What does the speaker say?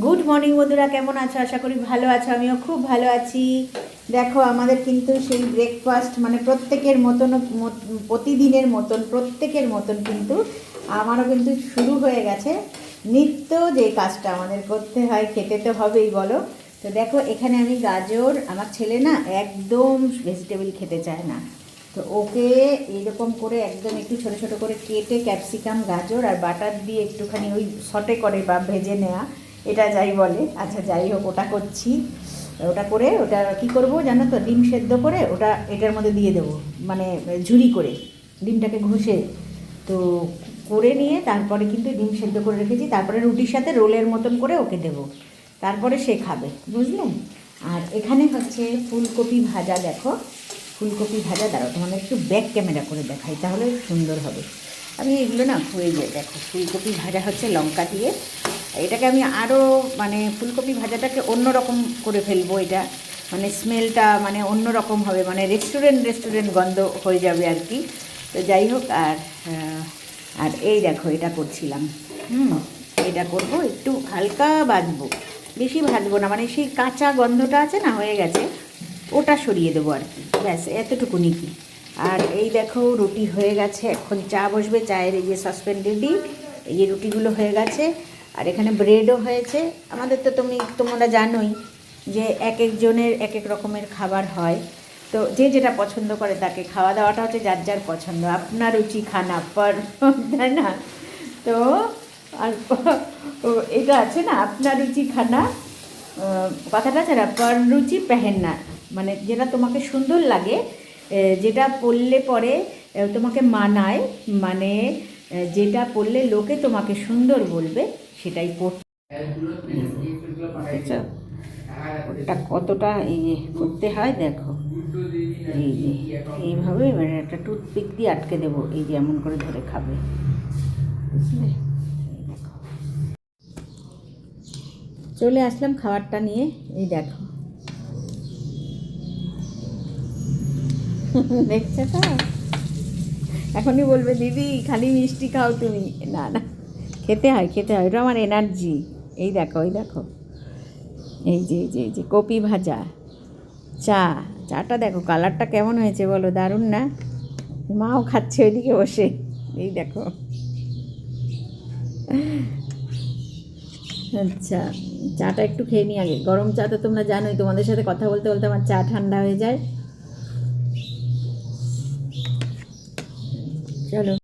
Good morning বন্ধুরা, কেমন আছো? আশা করি ভালো আছো। আমিও খুব ভালো আছি। দেখো, আমাদের কিন্তু সেই ব্রেকফাস্ট মানে প্রত্যেকের মতন, প্রতিদিনের মতন, প্রত্যেকের মতন কিন্তু আমারও কিন্তু শুরু হয়ে গেছে নিত্য যে কাজটা আমাদের করতে হয়, খেতে তো হবেই বলো। তো দেখো, এখানে আমি গাজর, আমার ছেলে না একদম ভেজিটেবল খেতে চায় না, তো ওকে এইরকম করে একদম একটু ছোটো ছোটো করে কেটে ক্যাপসিকাম, গাজর আর বাটার দিয়ে একটুখানি ওই সটে করে বা ভেজে নেওয়া, এটা যাই বলে, আচ্ছা যাই হোক, ওটা করছি। ওটা করে ওটা কি করব জানো তো, ডিম সেদ্ধ করে ওটা এটার মধ্যে দিয়ে দেবো, মানে ঝুরি করে ডিমটাকে ঘষে তো করে নিয়ে তারপরে কিন্তু ডিম সেদ্ধ করে রেখেছি, তারপরে রুটির সাথে রোলের মতন করে ওকে দেবো, তারপরে সে খাবে, বুঝলে। আর এখানে হচ্ছে ফুলকপি ভাজা। দেখো, ফুলকপি ভাজা, দাঁড়াও তোমাদের একটু ব্যাক ক্যামেরা করে দেখাই, তাহলে সুন্দর হবে। আমি এগুলো না হয়ে যায়। দেখো, ফুলকপি ভাজা হচ্ছে লঙ্কা দিয়ে। এটাকে আমি আরও মানে ফুলকপি ভাজাটাকে অন্য রকম করে ফেলবো, এটা মানে স্মেলটা মানে অন্য রকম হবে, মানে রেস্টুরেন্ট গন্ধ হয়ে যাবে আর কি। তো যাই হোক, আর এই দেখো, এটা করছিলাম, এটা করব, একটু হালকা ভাজবো, বেশি ভাজবো না, মানে সেই কাঁচা গন্ধটা আছে না, হয়ে গেছে, ওটা সরিয়ে দেবো আর কি, ব্যাস এতটুকুনি কি। আর এই দেখো, রুটি হয়ে গেছে, এখন চা বসবে, চায়ের এই যে সসপ্যান রেডি, এই যে রুটিগুলো হয়ে গেছে। আর এখানে ব্রেডও হয়েছে। আমাদের তো তোমরা জানোই যে এক একজনের এক এক রকমের খাবার হয়, তো যে যেটা পছন্দ করে তাকে খাওয়া দাওয়াটা হচ্ছে যার যার পছন্দ, আপনার রুচি খানা পর, তাই না? তো আর এটা আছে না, আপনার রুচি খানা, কথাটা আছে না, পর রুচি পেহেননা, মানে যেটা তোমাকে সুন্দর লাগে, যেটা পরলে পরে তোমাকে মানায়, মানে যেটা পরলে লোকে তোমাকে সুন্দর বলবে, সেটাই পড়তে। ওটা কতটা এই যে করতে হয় দেখো, এই যে এইভাবে মানে একটা টুথপিক দিয়ে আটকে দেবো, এই যে এমন করে ধরে খাবে, বুঝলে। দেখো, চলে আসলাম খাবারটা নিয়ে, এই দেখো, দেখছো তো? এখনই বলবে দিদি খালি মিষ্টি খাও তুমি, না না, খেতে হয়, এটা আমার এনার্জি। এই দেখো, এই যে কপি ভাজা, চাটা দেখো কালারটা কেমন হয়েছে বলো, দারুণ না? মাও খাচ্ছে ওইদিকে বসে, এই দেখো। আচ্ছা, চাটা একটু খেয়ে নিই আগে, গরম চা তো তোমরা জানোই, তোমাদের সাথে কথা বলতে বলতে আমার চা ঠান্ডা হয়ে যায়। চলো।